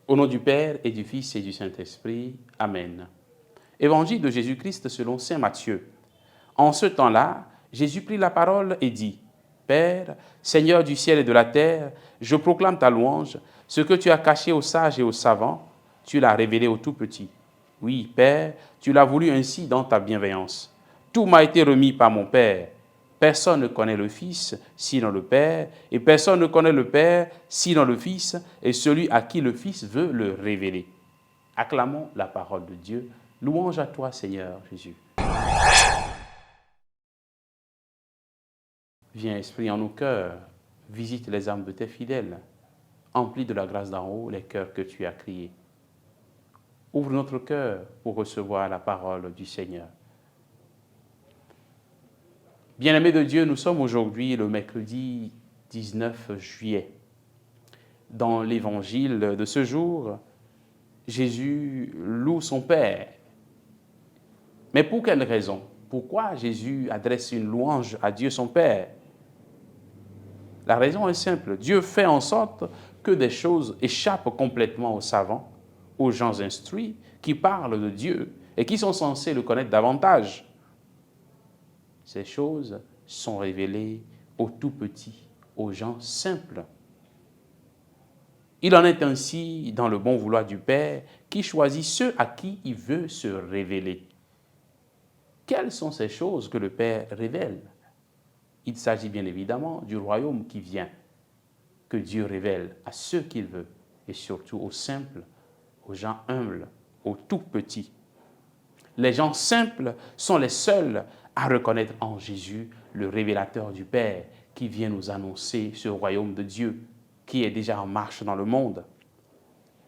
Au nom du Père et du Fils et du Saint-Esprit. Amen. Évangile de Jésus-Christ selon saint Matthieu. En ce temps-là, Jésus prit la parole et dit, « Père, Seigneur du ciel et de la terre, je proclame ta louange. Ce que tu as caché aux sages et aux savants, tu l'as révélé aux tout-petits. Oui, Père, tu l'as voulu ainsi dans ta bienveillance. Tout m'a été remis par mon Père. Personne ne connaît le Fils, sinon le Père, et personne ne connaît le Père, sinon le Fils, et celui à qui le Fils veut le révéler. » Acclamons la parole de Dieu. Louange à toi, Seigneur Jésus. Viens, Esprit, en nos cœurs, visite les âmes de tes fidèles, emplis de la grâce d'en haut les cœurs que tu as créés. Ouvre notre cœur pour recevoir la parole du Seigneur. Bien-aimés de Dieu, nous sommes aujourd'hui le mercredi 19 juillet. Dans l'évangile de ce jour, Jésus loue son Père. Mais pour quelle raison? Pourquoi Jésus adresse une louange à Dieu son Père? La raison est simple. Dieu fait en sorte que des choses échappent complètement aux savants, aux gens instruits, qui parlent de Dieu et qui sont censés le connaître davantage. Ces choses sont révélées aux tout-petits, aux gens simples. Il en est ainsi dans le bon vouloir du Père qui choisit ceux à qui il veut se révéler. Quelles sont ces choses que le Père révèle? Il s'agit bien évidemment du royaume qui vient, que Dieu révèle à ceux qu'il veut, et surtout aux simples, aux gens humbles, aux tout-petits. Les gens simples sont les seuls à reconnaître en Jésus le révélateur du Père qui vient nous annoncer ce royaume de Dieu qui est déjà en marche dans le monde.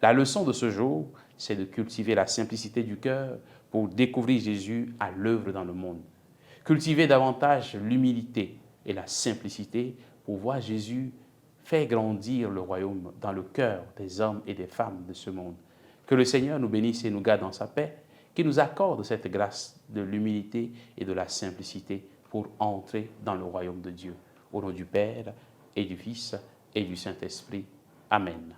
La leçon de ce jour, c'est de cultiver la simplicité du cœur pour découvrir Jésus à l'œuvre dans le monde. Cultiver davantage l'humilité et la simplicité pour voir Jésus faire grandir le royaume dans le cœur des hommes et des femmes de ce monde. Que le Seigneur nous bénisse et nous garde dans sa paix, qu'il nous accorde cette grâce de l'humilité et de la simplicité pour entrer dans le royaume de Dieu. Au nom du Père et du Fils et du Saint-Esprit. Amen.